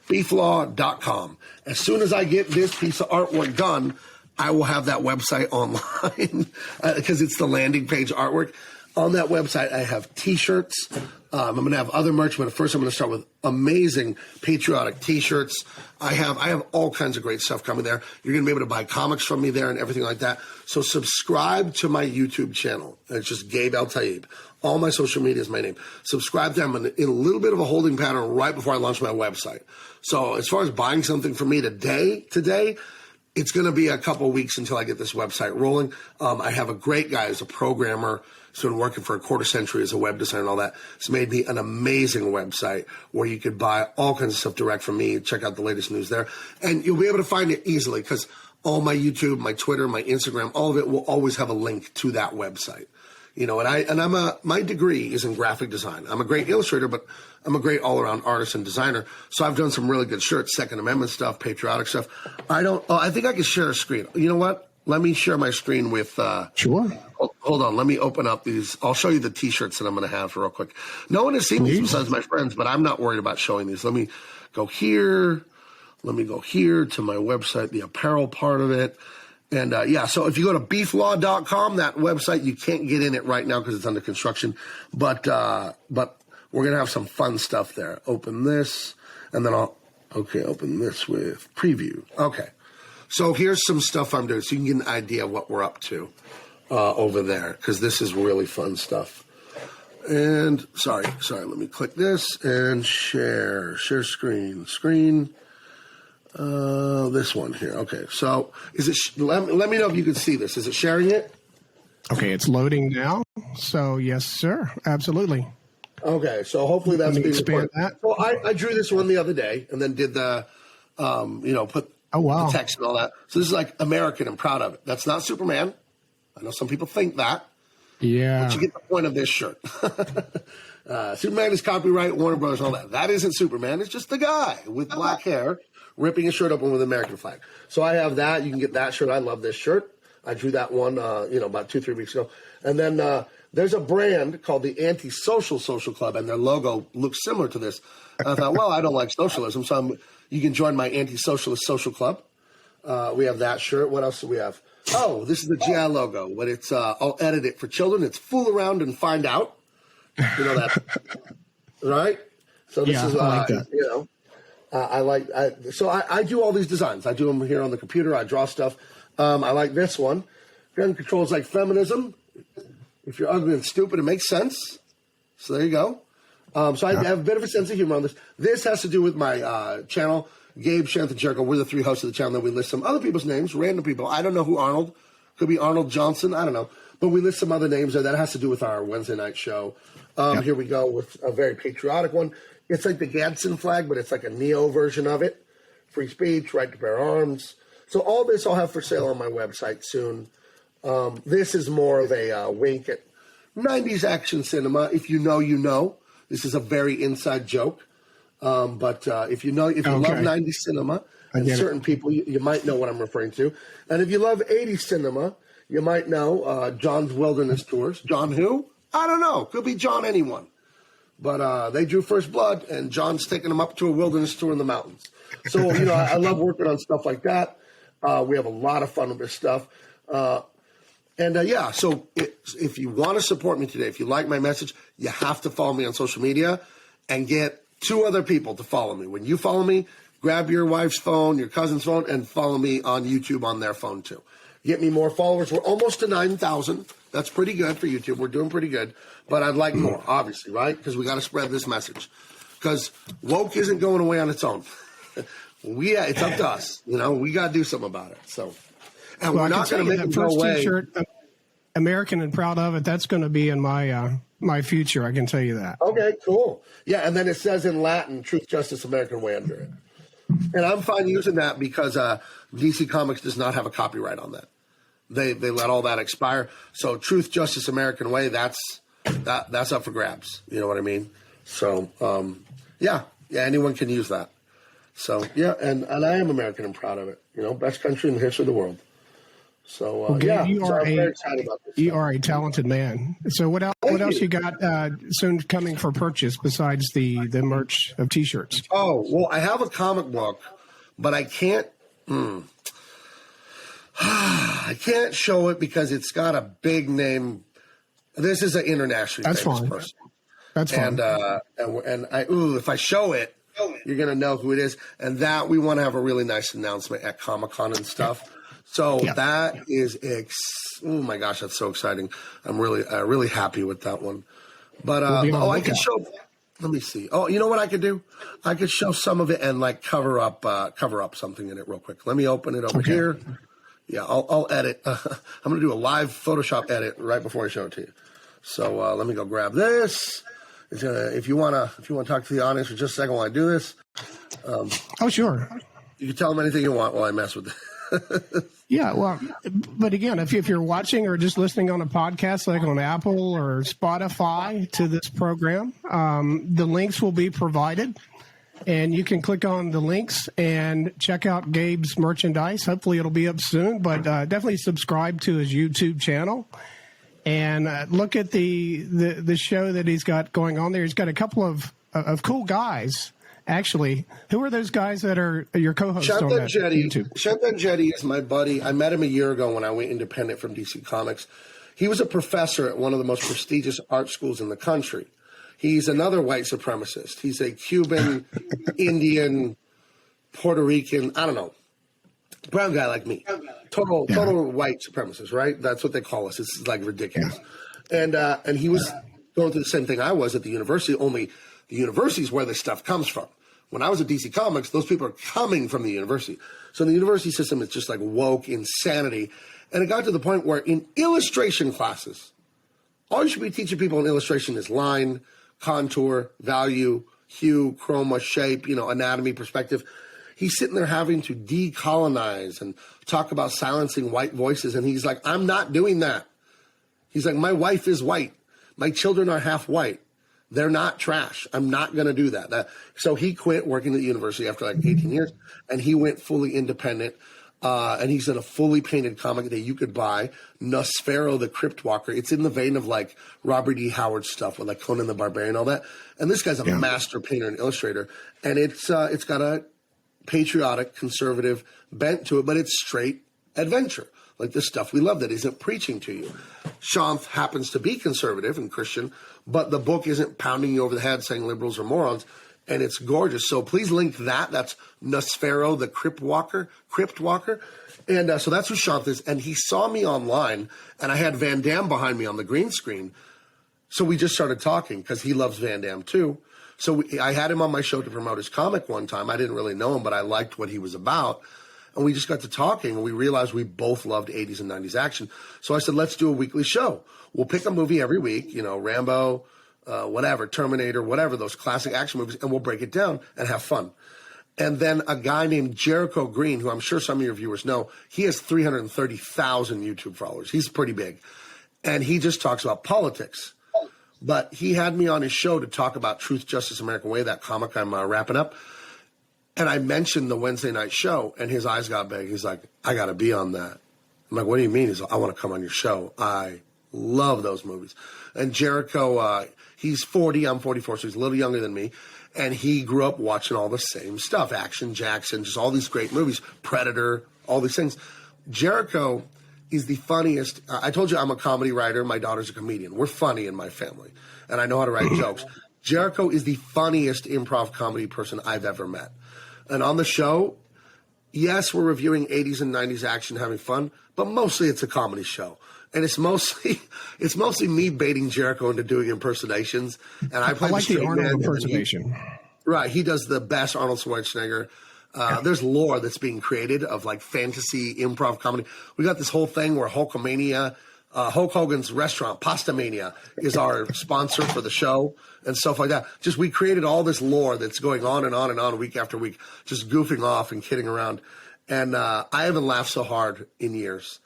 beeflaw.com. As soon as I get this piece of artwork done, I will have that website online because it's the landing page artwork. On that website, I have T-shirts. I'm going to have other merch, but first I'm going to start with amazing patriotic T-shirts. I have all kinds of great stuff coming there. You're going to be able to buy comics from me there and everything like that. So subscribe to my YouTube channel. It's just Gabe Eltaeb. All my social media is my name. Subscribe to them in a little bit of a holding pattern right before I launch my website. So as far as buying something from me today, it's going to be a couple of weeks until I get this website rolling. I have a great guy who's a programmer. He's been working for a quarter century as a web designer and all that. It's made me an amazing website where you could buy all kinds of stuff direct from me. Check out the latest news there. And you'll be able to find it easily because all my YouTube, my Twitter, my Instagram, all of it will always have a link to that website. You know, my degree is in graphic design. I'm a great illustrator, but I'm a great all-around artist and designer. So I've done some really good shirts, Second Amendment stuff, patriotic stuff. I think I can share a screen. You know what? Let me share my screen with, Sure. Hold on. Let me open up these. I'll show you the T-shirts that I'm going to have real quick. No one has seen these besides my friends, but I'm not worried about showing these. Let me go here. Let me go here to my website, the apparel part of it. And so if you go to beeflaw.com, that website, you can't get in it right now because it's under construction. But we're going to have some fun stuff there. Open this, and then open this with preview. Okay. So here's some stuff I'm doing so you can get an idea of what we're up to over there because this is really fun stuff. And sorry, let me click this and share screen. This one here. Okay, so is it? Let me know if you can see this. Is it sharing it? Okay, it's loading now. So yes, sir, absolutely. Okay, so hopefully that's being expand that. So I drew this one the other day and then did the, put the text and all that. So this is like American and proud of it. That's not Superman. I know some people think that. Yeah. But you get the point of this shirt. Superman is copyright, Warner Brothers, and all that. That isn't Superman. It's just the guy with black hair ripping his shirt open with an American flag. So I have that. You can get that shirt. I love this shirt. I drew that one, about 2-3 weeks ago. And then there's a brand called the Anti-Social Social Club, and their logo looks similar to this. And I thought, well, I don't like socialism, so you can join my Anti-Socialist Social Club. We have that shirt. What else do we have? Oh, this is the GI logo, but it's I'll edit it for children. It's fool around and find out. You know that, right? So this is I like that. I do all these designs. I do them here on the computer. I draw stuff. I like this one. Gun control is like feminism. If you're ugly and stupid, it makes sense. So there you go. So I have a bit of a sense of humor on this. This has to do with my channel, Gabe, Shantha, Jericho. We're the three hosts of the channel. That we list some other people's names, random people. I don't know who Arnold. Could be Arnold Johnson. I don't know. But we list some other names there. That has to do with our Wednesday night show. Here we go with a very patriotic one. It's like the Gadsden flag, but it's like a neo version of it. Free speech, right to bear arms. So all this I'll have for sale on my website soon. This is more of a wink at 90s action cinema. If you know, you know. This is a very inside joke. But if you love 90s cinema, And certain people, you might know what I'm referring to. And if you love 80s cinema, you might know John's Wilderness Tours. John who? I don't know. Could be John anyone. But they drew First Blood, and John's taking them up to a wilderness tour in the mountains. So, I love working on stuff like that. We have a lot of fun with this stuff. So if you want to support me today, if you like my message, you have to follow me on social media and get 2 other people to follow me. When you follow me, grab your wife's phone, your cousin's phone, and follow me on YouTube on their phone too. Get me more followers. We're almost to 9,000. That's pretty good for YouTube. We're doing pretty good. But I'd like more, obviously, right? Because we got to spread this message. Because woke isn't going away on its own. It's up to us. We got to do something about it. So, and we're not going to make it go away. T-shirt, American and proud of it. That's going to be in my future. I can tell you that. Okay, cool. Yeah, and then it says in Latin, "Truth, Justice, American Way" under it. And I'm fine using that because DC Comics does not have a copyright on that. They let all that expire. So Truth, Justice, American Way, that's up for grabs. You know what I mean? So, anyone can use that. So, and I am American and proud of it. Best country in the history of the world. So, I'm very excited about this. You are a talented man. So what else you got soon coming for purchase besides the merch of T-shirts? Oh, well, I have a comic book, but I can't I can't show it because it's got a big name. This is an internationally famous person. That's fine. And if I show it, you're going to know who it is. And that we want to have a really nice announcement at Comic-Con and stuff. So that is, oh my gosh, that's so exciting. I'm really happy with that one. But, I can show, let me see. Oh, you know what I could do? I could show some of it and cover up something in it real quick. Let me open it over here. Yeah, I'll edit. I'm going to do a live Photoshop edit right before I show it to you. So let me go grab this. If you want to talk to the audience for just a second while I do this. Sure. You can tell them anything you want while I mess with it. Yeah, well, but again, if you're watching or just listening on a podcast like on Apple or Spotify to this program, the links will be provided. And you can click on the links and check out Gabe's merchandise. Hopefully it'll be up soon, but definitely subscribe to his YouTube channel. And look at the show that he's got going on there. He's got a couple of cool guys, actually. Who are those guys that are your co-hosts on that YouTube? Shantan Jetty is my buddy. I met him a year ago when I went independent from DC Comics. He was a professor at one of the most prestigious art schools in the country. He's another white supremacist. He's a Cuban, Indian, Puerto Rican, I don't know, brown guy like me. Total white supremacist, right? That's what they call us. It's ridiculous. Yeah. And he was going through the same thing I was at the university, only the university is where this stuff comes from. When I was at DC Comics, those people are coming from the university. So the university system is just woke insanity. And it got to the point where in illustration classes, all you should be teaching people in illustration is line, contour, value, hue, chroma, shape, anatomy, perspective. He's sitting there having to decolonize and talk about silencing white voices. And he's like, I'm not doing that. He's like, my wife is white. My children are half white. They're not trash. I'm not going to do that. So he quit working at the university after 18 years, and he went fully independent. And he's in a fully painted comic that you could buy, Nosfero the Crypt Walker. It's in the vein of Robert E. Howard stuff with Conan the Barbarian and all that. And this guy's a master painter and illustrator. And it's got a patriotic, conservative bent to it, but it's straight adventure. The stuff we love that isn't preaching to you. Shanth happens to be conservative and Christian, but the book isn't pounding you over the head saying liberals are morons. And it's gorgeous. So please link that. That's Nosfero, the Crypt Walker. And so that's who Shanth is. And he saw me online, and I had Van Damme behind me on the green screen. So we just started talking because he loves Van Damme too. So I had him on my show to promote his comic one time. I didn't really know him, but I liked what he was about. And we just got to talking, and we realized we both loved 80s and 90s action. So I said, let's do a weekly show. We'll pick a movie every week, Rambo, whatever, Terminator, whatever, those classic action movies, and we'll break it down and have fun. And then a guy named Jericho Green, who I'm sure some of your viewers know, he has 330,000 YouTube followers. He's pretty big. And he just talks about politics. But he had me on his show to talk about Truth, Justice, American Way, that comic I'm wrapping up. And I mentioned the Wednesday night show, and his eyes got big. He's like, I got to be on that. I'm like, what do you mean? He's like, I want to come on your show. I love those movies. And Jericho, he's 40, I'm 44, so he's a little younger than me. And he grew up watching all the same stuff, Action Jackson, just all these great movies, Predator, all these things. Jericho is the funniest. I told you I'm a comedy writer. My daughter's a comedian. We're funny in my family, and I know how to write jokes. Jericho is the funniest improv comedy person I've ever met. And on the show, yes, we're reviewing 80s and 90s action, having fun, but mostly it's a comedy show. And it's mostly me baiting Jericho into doing impersonations. And I play the Arnold impersonation. Right. He does the best Arnold Schwarzenegger. There's lore that's being created of like fantasy improv comedy. We got this whole thing where Hulkamania, Hulk Hogan's restaurant, Pasta Mania, is our sponsor for the show and stuff like that. Just we created all this lore that's going on and on and on week after week, just goofing off and kidding around. And I haven't laughed so hard in years.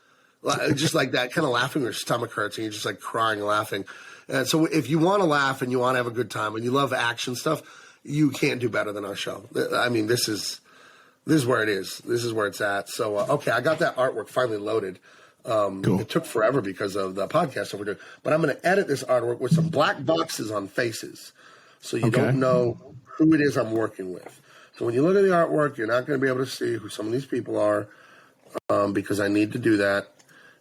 Just like that, kind of laughing, your stomach hurts and you're just like crying and laughing. And so if you want to laugh and you want to have a good time and you love action stuff, you can't do better than our show. I mean, this is where it is. This is where it's at. So, okay, I got that artwork finally loaded. Cool. It took forever because of the podcast that we're doing. But I'm going to edit this artwork with some black boxes on faces so you don't know who it is I'm working with. So when you look at the artwork, you're not going to be able to see who some of these people are because I need to do that.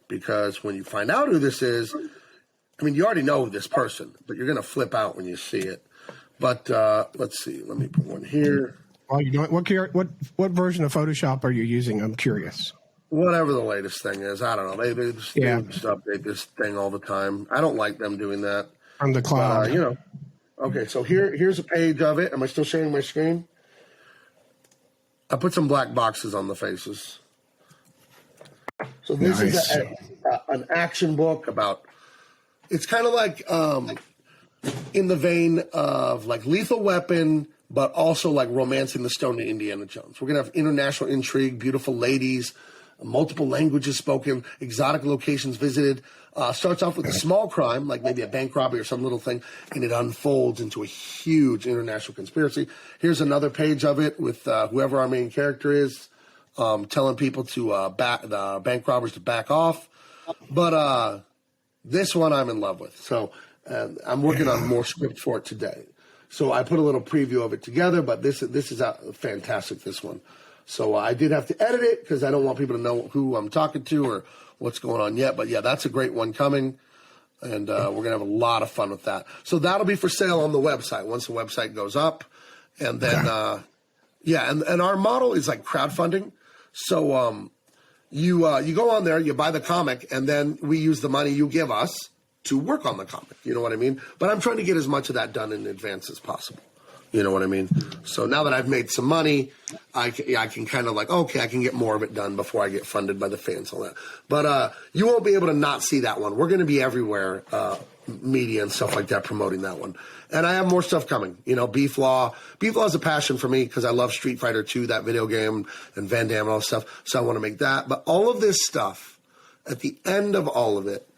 Because when you find out who this is, I mean, you already know this person, but you're going to flip out when you see it. But let's see. Let me put one here. Well, you know what version of Photoshop are you using? I'm curious. Whatever the latest thing is, I don't know. They just update this thing all the time. I don't like them doing that from the cloud. Okay. So here's a page of it. Am I still sharing my screen? I put some black boxes on the faces. So this is an action book about. It's kind of like in the vein of like Lethal Weapon, but also like Romancing the Stone to Indiana Jones. We're gonna have international intrigue, beautiful ladies, multiple languages spoken, exotic locations visited. Starts off with a small crime, like maybe a bank robbery or some little thing, and it unfolds into a huge international conspiracy. Here's another page of it with whoever our main character is. Telling people to the bank robbers to back off. But this one I'm in love with. So I'm working on more script for it today. So I put a little preview of it together, but this is fantastic, this one. So I did have to edit it because I don't want people to know who I'm talking to or what's going on yet. But, yeah, that's a great one coming, and we're going to have a lot of fun with that. So that'll be for sale on the website once the website goes up. And then, and our model is like crowdfunding. So you go on there, you buy the comic, and then we use the money you give us to work on the comic. You know what I mean? But I'm trying to get as much of that done in advance as possible. You know what I mean? So now that I've made some money, I can kind of like, okay, I can get more of it done before I get funded by the fans and all that. But you won't be able to not see that one. We're going to be everywhere, media and stuff like that, promoting that one. And I have more stuff coming. You know, Beeflaw. Beeflaw is a passion for me because I love Street Fighter 2, that video game, and Van Damme and all that stuff. So I want to make that. But all of this stuff, at the end of all of it,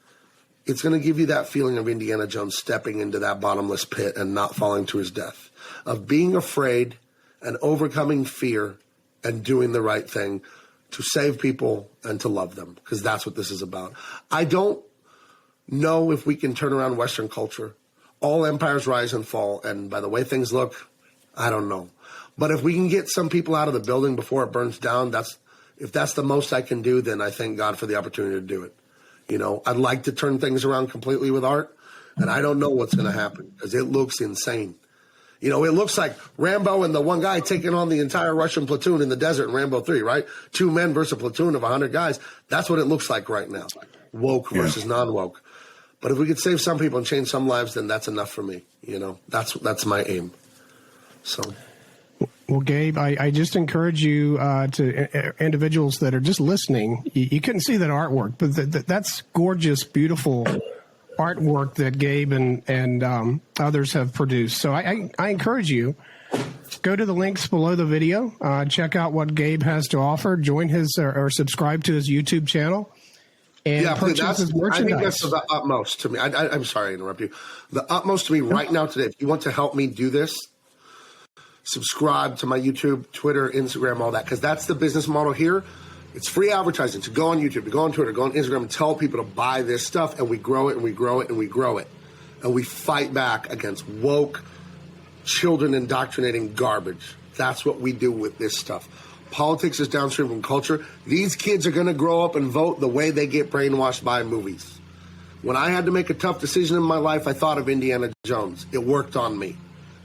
it's going to give you that feeling of Indiana Jones stepping into that bottomless pit and not falling to his death, of being afraid and overcoming fear and doing the right thing to save people and to love them, because that's what this is about. I don't know if we can turn around Western culture. All empires rise and fall, and by the way things look, I don't know. But if we can get some people out of the building before it burns down, if that's the most I can do, then I thank God for the opportunity to do it. You know, I'd like to turn things around completely with art, and I don't know what's going to happen because it looks insane. You know, it looks like Rambo and the one guy taking on the entire Russian platoon in the desert in Rambo 3, right? 2 men versus a platoon of 100 guys. That's what it looks like right now. Woke versus non-woke. But if we could save some people and change some lives, then that's enough for me. You know, that's my aim. So. Well, Gabe, I just encourage you to individuals that are just listening. You couldn't see that artwork, but that's gorgeous, beautiful artwork that Gabe and others have produced. So I encourage you, go to the links below the video, check out what Gabe has to offer, join his or subscribe to his YouTube channel. And purchase his merchandise. I think that's the utmost to me. I'm sorry to interrupt you. The utmost to me right now today, if you want to help me do this, subscribe to my YouTube, Twitter, Instagram, all that, because that's the business model here. It's free advertising to go on YouTube, to go on Twitter, go on Instagram, and tell people to buy this stuff, and we grow it, and we grow it, and we grow it. And we fight back against woke, children indoctrinating garbage. That's what we do with this stuff. Politics is downstream from culture. These kids are going to grow up and vote the way they get brainwashed by movies. When I had to make a tough decision in my life, I thought of Indiana Jones. It worked on me.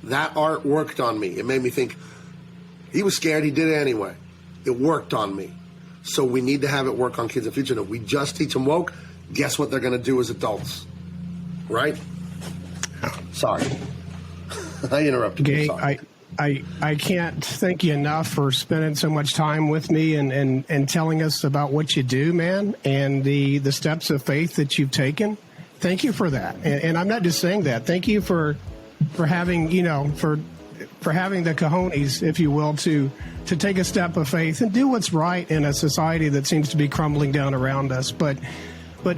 That art worked on me. It made me think, he was scared, he did it anyway. It worked on me. So we need to have it work on kids in the future. If we just teach them woke, guess what they're going to do as adults? Right? Sorry. I interrupted you. Gabe, I can't thank you enough for spending so much time with me and telling us about what you do, man, and the steps of faith that you've taken. Thank you for that. And I'm not just saying that. Thank you for having, for having the cojones, if you will, to take a step of faith and do what's right in a society that seems to be crumbling down around us. But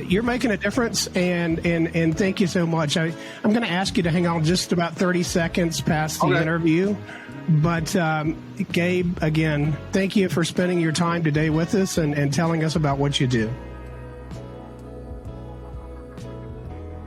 you're making a difference, and thank you so much. I'm going to ask you to hang on just about 30 seconds past the interview. But, Gabe, again, thank you for spending your time today with us and telling us about what you do.